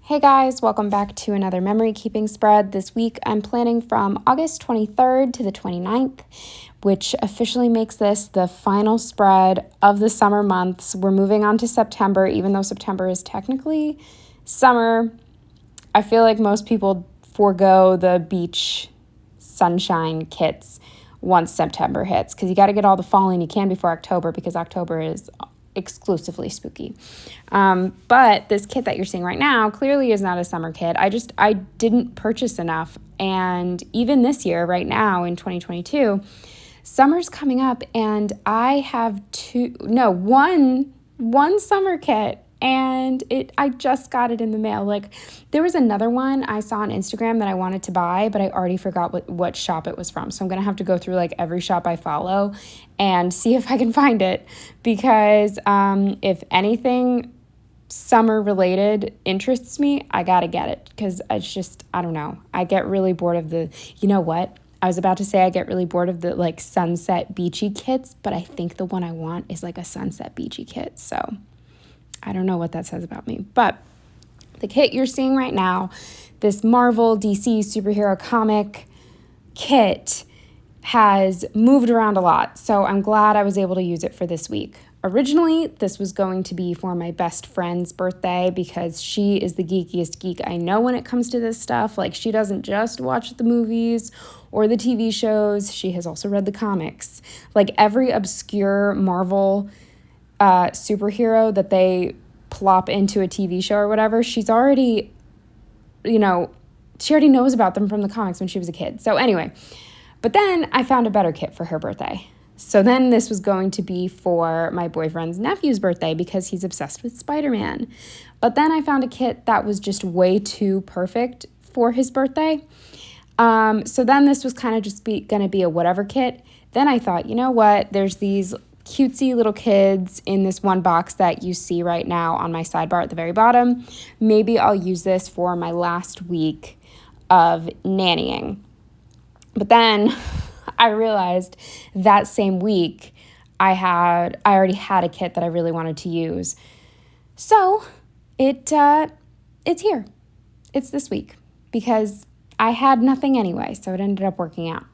Hey guys, welcome back to another memory keeping spread. This week I'm planning from August 23rd to the 29th, which officially makes this the final spread of the summer months. We're moving on to September, even though September is technically summer. I feel like most people forego the beach sunshine kits once September hits because you got to get all the falling you can before October because October is exclusively spooky. But this kit that you're seeing right now clearly is not a summer kit. I didn't purchase enough. And even this year, right now in 2022, summer's coming up and I have one summer kit. And I just got it in the mail. Like, there was another one I saw on Instagram that I wanted to buy, but I already forgot what shop it was from. So I'm going to have to go through, like, every shop I follow and see if I can find it. Because if anything summer-related interests me, I got to get it. Because it's just, I don't know. I get really bored of you know what? I was about to say I get really bored of the, like, sunset beachy kits, but I think the one I want is, like, a sunset beachy kit. So I don't know what that says about me, but the kit you're seeing right now, this Marvel DC superhero comic kit, has moved around a lot, so I'm glad I was able to use it for this week. Originally, this was going to be for my best friend's birthday because she is the geekiest geek I know when it comes to this stuff. Like, she doesn't just watch the movies or the TV shows, she has also read the comics. Like, every obscure Marvel superhero that they plop into a TV show or whatever, she already knows about them from the comics when she was a kid. So anyway, but then I found a better kit for her birthday. So then this was going to be for my boyfriend's nephew's birthday because he's obsessed with Spider-Man. But then I found a kit that was just way too perfect for his birthday. So then this was kind of just going to be a whatever kit. Then I thought, you know what, there's these cutesy little kids in this one box that you see right now on my sidebar at the very bottom. Maybe I'll use this for my last week of nannying. But then I realized that same week I already had a kit that I really wanted to use. So it's here. It's this week because I had nothing anyway, so it ended up working out.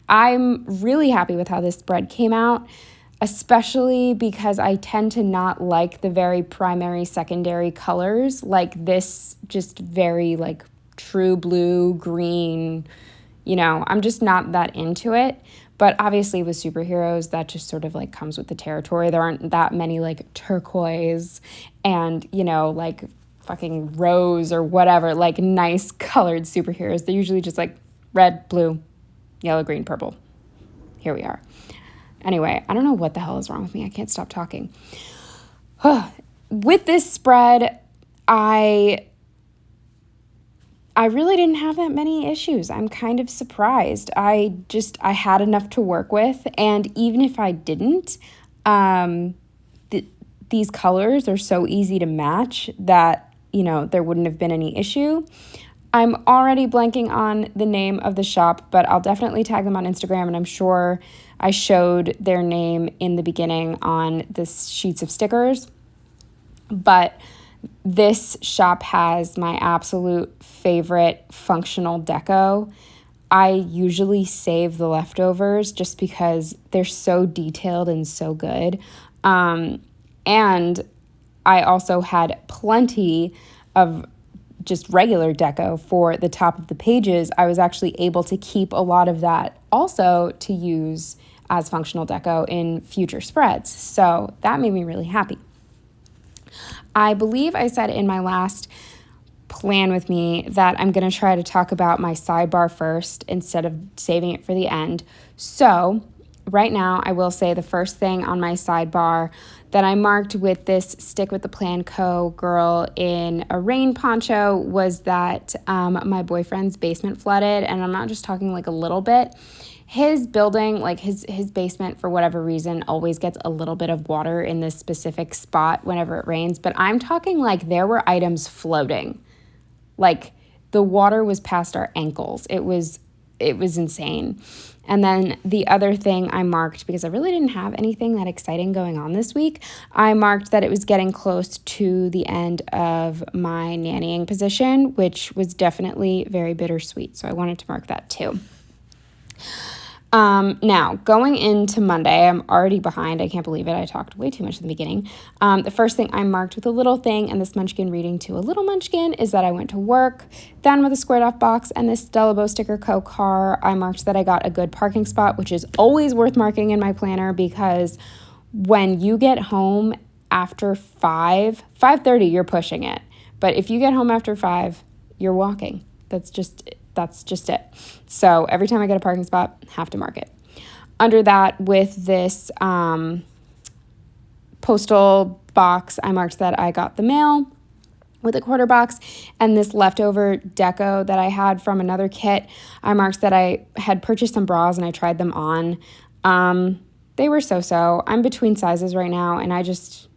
I'm really happy with how this spread came out, especially because I tend to not like the very primary, secondary colors, like this just very like true blue, green, I'm just not that into it. But obviously with superheroes, that just sort of like comes with the territory. There aren't that many like turquoise and, like fucking rose or whatever, like nice colored superheroes. They're usually just like red, blue, yellow, green, purple. Here we are. Anyway, I don't know what the hell is wrong with me. I can't stop talking. With this spread, I really didn't have that many issues. I'm kind of surprised. I had enough to work with. And even if I didn't, these colors are so easy to match that, there wouldn't have been any issue. I'm already blanking on the name of the shop, but I'll definitely tag them on Instagram, and I'm sure I showed their name in the beginning on the sheets of stickers. But this shop has my absolute favorite functional deco. I usually save the leftovers just because they're so detailed and so good. And I also had plenty of just regular deco for the top of the pages. I was actually able to keep a lot of that also to use as functional deco in future spreads. So that made me really happy. I believe I said in my last plan with me that I'm going to try to talk about my sidebar first instead of saving it for the end. So right now, I will say the first thing on my sidebar that I marked with this Stick with the Plan Co. girl in a rain poncho was that my boyfriend's basement flooded, and I'm not just talking like a little bit. His building, like his basement, for whatever reason, always gets a little bit of water in this specific spot whenever it rains, but I'm talking like there were items floating. Like the water was past our ankles. It was it was insane. And then the other thing I marked, because I really didn't have anything that exciting going on this week, I marked that it was getting close to the end of my nannying position, which was definitely very bittersweet. So I wanted to mark that too. Now, going into Monday, I'm already behind. I can't believe it. I talked way too much in the beginning. The first thing I marked with a little thing and this Munchkin reading to a little Munchkin is that I went to work. Then with a squared off box and this Stella Bow Sticker Co. car, I marked that I got a good parking spot, which is always worth marking in my planner because when you get home after 5:30, you're pushing it. But if you get home after 5, you're walking. That's just it. So every time I get a parking spot, have to mark it. Under that, with this postal box, I marked that I got the mail with a quarter box, and this leftover deco that I had from another kit, I marked that I had purchased some bras and I tried them on. They were so-so. I'm between sizes right now, and I'm just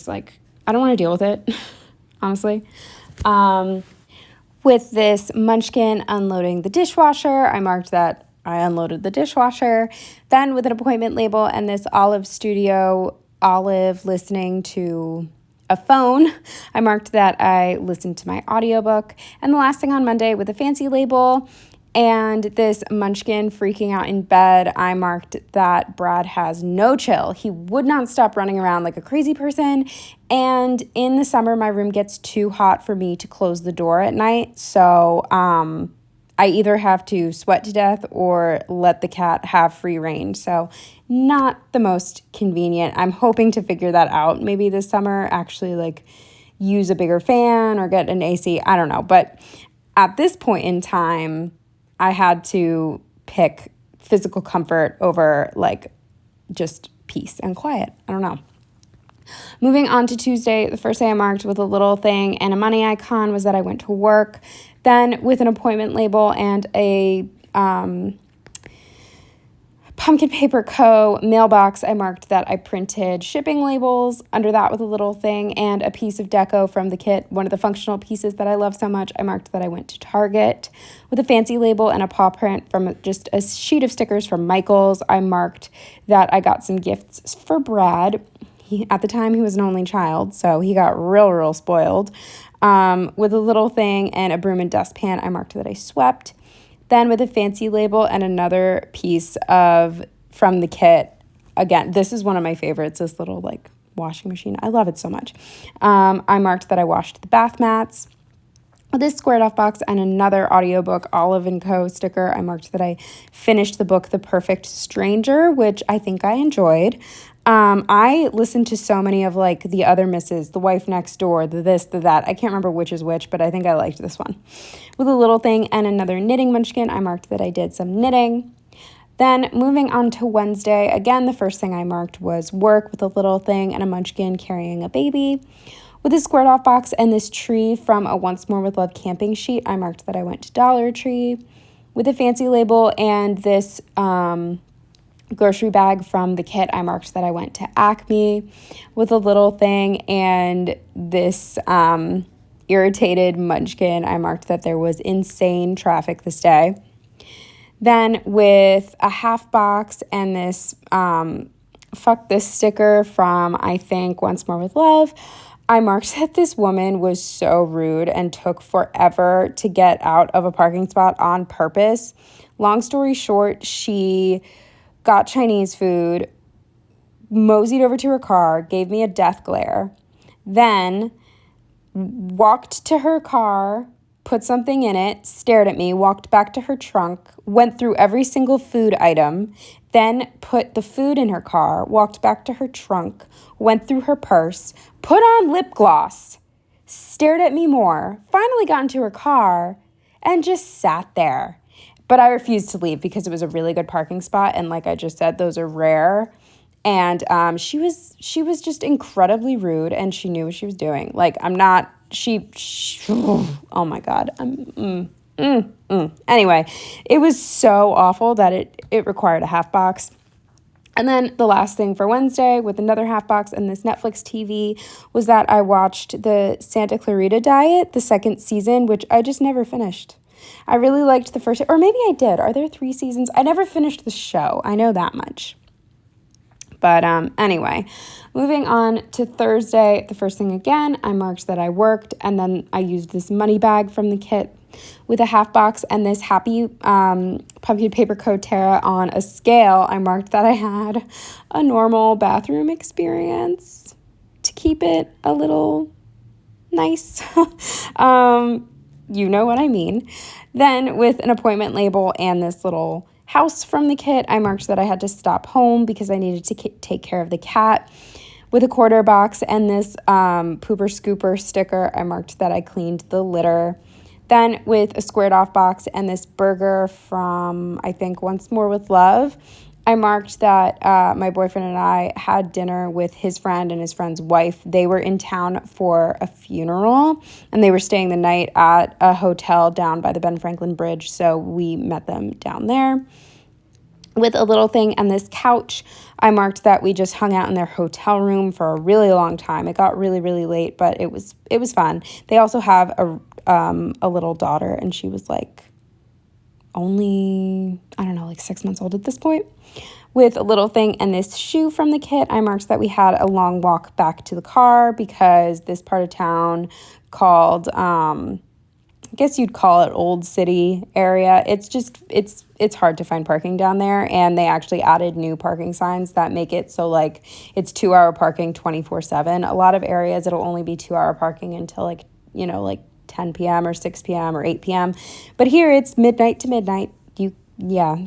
like, I don't want to deal with it, honestly. With this Munchkin unloading the dishwasher, I marked that I unloaded the dishwasher. Then with an appointment label and this Olive Studio Olive listening to a phone, I marked that I listened to my audiobook. And the last thing on Monday with a fancy label and this Munchkin freaking out in bed, I marked that Brad has no chill. He would not stop running around like a crazy person. And in the summer, my room gets too hot for me to close the door at night. So I either have to sweat to death or let the cat have free reign. So not the most convenient. I'm hoping to figure that out maybe this summer, actually like use a bigger fan or get an AC. I don't know. But at this point in time, I had to pick physical comfort over like just peace and quiet. I don't know. Moving on to Tuesday, the first day I marked with a little thing and a money icon was that I went to work. Then with an appointment label and a Pumpkin Paper Co. mailbox, I marked that I printed shipping labels. Under that with a little thing and a piece of deco from the kit, one of the functional pieces that I love so much, I marked that I went to Target. With a fancy label and a paw print from just a sheet of stickers from Michaels, I marked that I got some gifts for Brad. At the time, he was an only child, so he got real spoiled. With a little thing and a broom and dustpan, I marked that I swept. Then with a fancy label and another piece from the kit, again, this is one of my favorites, this little like washing machine. I love it so much. I marked that I washed the bath mats. With this squared off box and another audiobook, Olive & Co. sticker, I marked that I finished the book, The Perfect Stranger, which I think I enjoyed. I listened to so many of like the other misses, The Wife Next Door, the this, the that. I can't remember which is which, but I think I liked this one. With a little thing and another knitting Munchkin, I marked that I did some knitting. Then moving on to Wednesday, again, the first thing I marked was work with a little thing and a Munchkin carrying a baby. With a squared off box and this tree from a Once More with Love camping sheet, I marked that I went to Dollar Tree. With a fancy label and this grocery bag from the kit, I marked that I went to Acme. With a little thing and this irritated Munchkin, I marked that there was insane traffic this day. Then with a half box and this fuck this sticker from, I think, Once More with Love, I marked that this woman was so rude and took forever to get out of a parking spot on purpose. Long story short, she got Chinese food, moseyed over to her car, gave me a death glare, then walked to her car, put something in it, stared at me, walked back to her trunk, went through every single food item, then put the food in her car, walked back to her trunk, went through her purse, put on lip gloss, stared at me more, finally got into her car, and just sat there. But I refused to leave because it was a really good parking spot, and like I just said, those are rare. And she was just incredibly rude, and she knew what she was doing. Like, I'm not, oh my God. Anyway, it was so awful that it required a half box. And then the last thing for Wednesday with another half box and this Netflix TV was that I watched the Santa Clarita Diet, the second season, which I just never finished. I really liked the first, or maybe I did. Are there 3 seasons? I never finished the show. I know that much. But anyway, moving on to Thursday, the first thing again, I marked that I worked, and then I used this money bag from the kit with a half box and this happy pumpkin paper coterra on a scale. I marked that I had a normal bathroom experience to keep it a little nice. You know what I mean. Then with an appointment label and this little house from the kit, I marked that I had to stop home because I needed to take care of the cat. With a quarter box and this pooper scooper sticker, I marked that I cleaned the litter. Then with a squared off box and this burger from, I think, Once More with Love, I marked that my boyfriend and I had dinner with his friend and his friend's wife. They were in town for a funeral, and they were staying the night at a hotel down by the Ben Franklin Bridge, so we met them down there. With a little thing and this couch, I marked that we just hung out in their hotel room for a really long time. It got really, really late, but it was fun. They also have a little daughter, and she was like only, I don't know, like 6 months old at this point. With a little thing and this shoe from the kit, I marked that we had a long walk back to the car because this part of town called, I guess you'd call it Old City area. It's just, it's hard to find parking down there, and they actually added new parking signs that make it so like it's 2-hour parking 24/7. A lot of areas it'll only be 2-hour parking until like 10 p.m. or 6 p.m. or 8 p.m. But here it's midnight to midnight.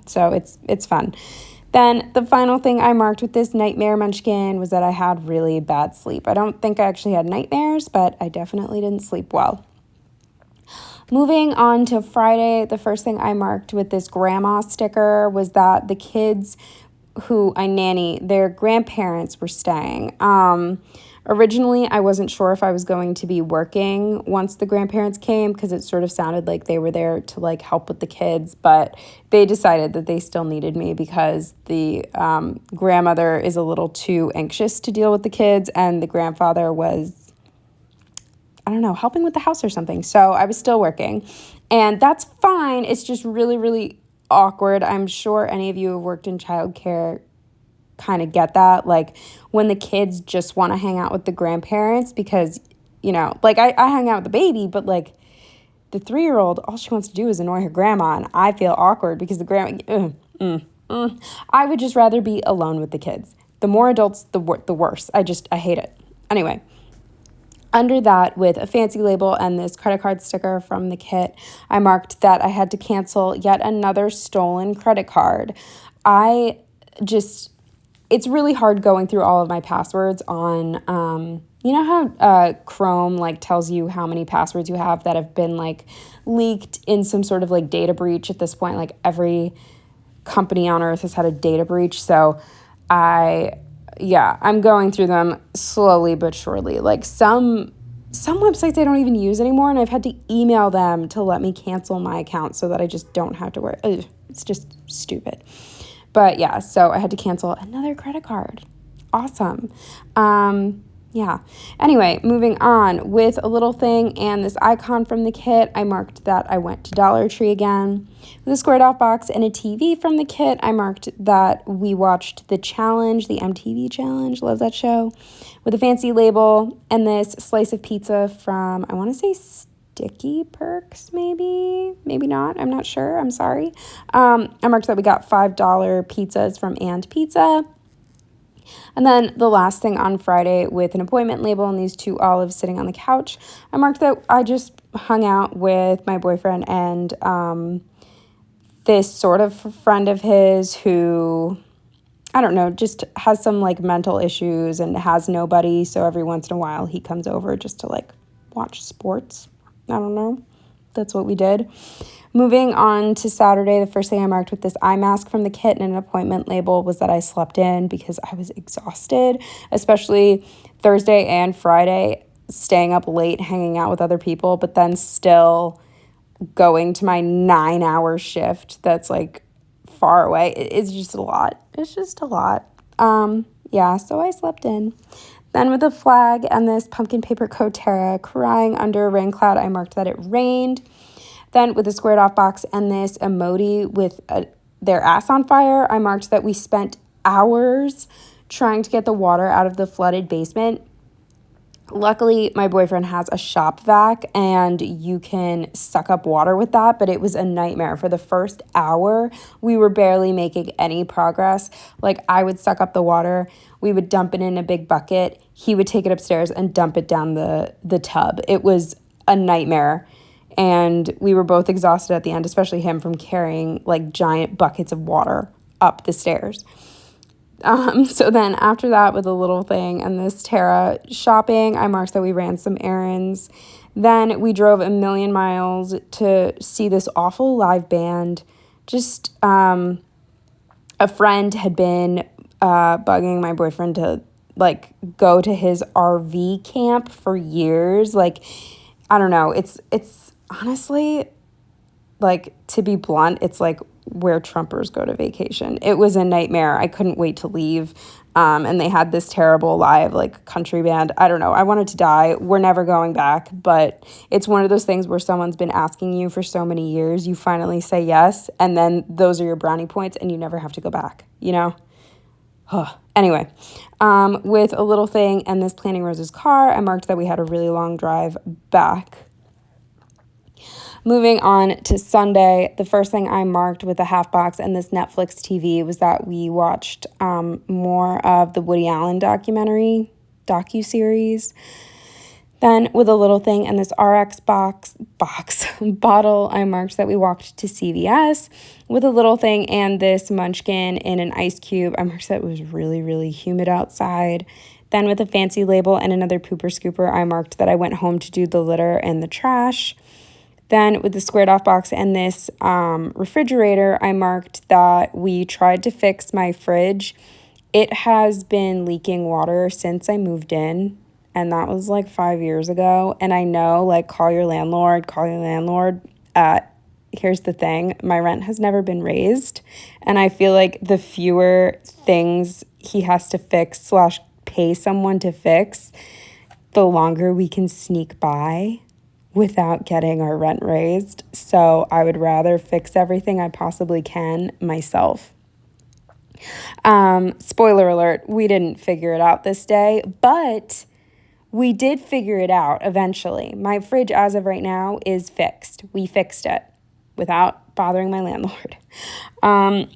So it's fun. Then the final thing I marked with this nightmare munchkin was that I had really bad sleep. I don't think I actually had nightmares, but I definitely didn't sleep well. Moving on to Friday, the first thing I marked with this grandma sticker was that the kids who I nanny, their grandparents were staying. Originally, I wasn't sure if I was going to be working once the grandparents came because it sort of sounded like they were there to like help with the kids, but they decided that they still needed me because the grandmother is a little too anxious to deal with the kids, and the grandfather was, I don't know, helping with the house or something. So I was still working, and that's fine. It's just really, really awkward. I'm sure any of you who have worked in childcare kind of get that, like when the kids just want to hang out with the grandparents because, like I hang out with the baby, but like the 3-year-old, all she wants to do is annoy her grandma, and I feel awkward because the grandma, I would just rather be alone with the kids. The more adults, the worse. I hate it. Anyway, under that, with a fancy label and this credit card sticker from the kit, I marked that I had to cancel yet another stolen credit card. It's really hard going through all of my passwords on, you know how Chrome like tells you how many passwords you have that have been like leaked in some sort of like data breach at this point? Like every company on earth has had a data breach. So I'm going through them slowly but surely. Like some websites I don't even use anymore, and I've had to email them to let me cancel my account so that I just don't have to worry. It's just stupid. But yeah, so I had to cancel another credit card. Awesome. Anyway, moving on with a little thing and this icon from the kit, I marked that I went to Dollar Tree again. With a squared off box and a TV from the kit, I marked that we watched The Challenge, the MTV Challenge. Love that show. With a fancy label and this slice of pizza from, I want to say Sticky Perks, maybe not. I'm not sure. I'm sorry. I marked that we got $5 pizzas from And Pizza. And then the last thing on Friday with an appointment label and these 2 olives sitting on the couch, I marked that I just hung out with my boyfriend and this sort of friend of his who, I don't know, just has some like mental issues and has nobody. So every once in a while he comes over just to like watch sports. I don't know. That's what we did. Moving on to Saturday, the first thing I marked with this eye mask from the kit and an appointment label was that I slept in because I was exhausted, especially Thursday and Friday, staying up late, hanging out with other people, but then still going to my 9-hour shift that's like far away. It's just a lot. So I slept in. Then with a flag and this pumpkin paper coterra crying under a rain cloud, I marked that it rained. Then with the squared off box and this emoji with their ass on fire, I marked that we spent hours trying to get the water out of the flooded basement. Luckily, my boyfriend has a shop vac and you can suck up water with that, but it was a nightmare. For the first hour, we were barely making any progress. Like, I would suck up the water, we would dump it in a big bucket, he would take it upstairs and dump it down the tub. It was a nightmare. And we were both exhausted at the end, especially him from carrying like giant buckets of water up the stairs. So then after that, with a little thing and this Tara shopping, I marked that we ran some errands. Then we drove 1,000,000 miles to see this awful live band. Just a friend had been bugging my boyfriend to like go to his RV camp for years. Like, I don't know. It's honestly, like, to be blunt, it's like where Trumpers go to vacation. It was a nightmare. I couldn't wait to leave. And they had this terrible live like country band. I don't know. I wanted to die. We're never going back. But it's one of those things where someone's been asking you for so many years. You finally say yes. And then those are your brownie points and you never have to go back, you know? Anyway, with a little thing and this Planning Rose's car, I marked that we had a really long drive back. Moving on to Sunday, the first thing I marked with the half box and this Netflix TV was that we watched more of the Woody Allen docuseries. Then with a little thing and this RX box bottle, I marked that we walked to CVS. With a little thing and this munchkin in an ice cube, I marked that it was really, really humid outside. Then with a fancy label and another pooper scooper, I marked that I went home to do the litter and the trash. Then with the squared off box and this refrigerator, I marked that we tried to fix my fridge. It has been leaking water since I moved in, and that was like 5 years ago. And I know, like, call your landlord. Here's the thing. My rent has never been raised, and I feel like the fewer things he has to fix / pay someone to fix, the longer we can sneak by without getting our rent raised. So I would rather fix everything I possibly can myself. Spoiler alert, we didn't figure it out this day, but we did figure it out eventually. My fridge, as of right now, is fixed. We fixed it without bothering my landlord.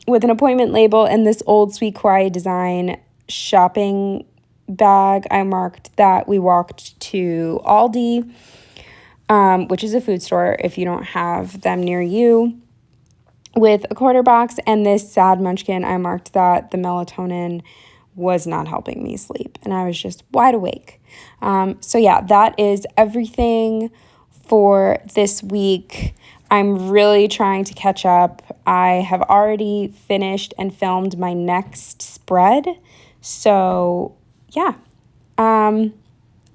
With an appointment label and this old Sweet Kawaii design shopping bag, I marked that we walked to Aldi, which is a food store if you don't have them near you. With a quarter box and this sad munchkin, I marked that the melatonin was not helping me sleep, and I was just wide awake. So yeah, that is everything for this week. I'm really trying to catch up. I have already finished and filmed my next spread. So yeah, I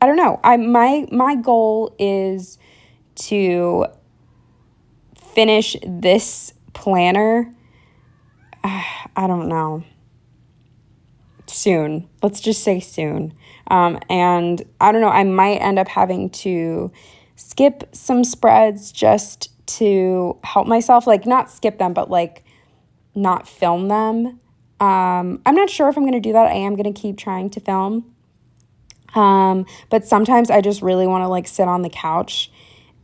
don't know. My goal is to finish this planner. I don't know. Soon. Let's just say soon. And I don't know. I might end up having to skip some spreads just to help myself. Like, not skip them, but like not film them. I'm not sure if I'm going to do that. I am going to keep trying to film. But sometimes I just really want to like sit on the couch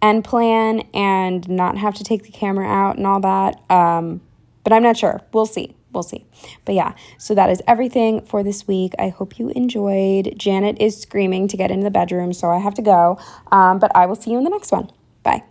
and plan and not have to take the camera out and all that. But I'm not sure. We'll see. But yeah, so that is everything for this week. I hope you enjoyed. Janet is screaming to get into the bedroom, so I have to go. But I will see you in the next one. Bye.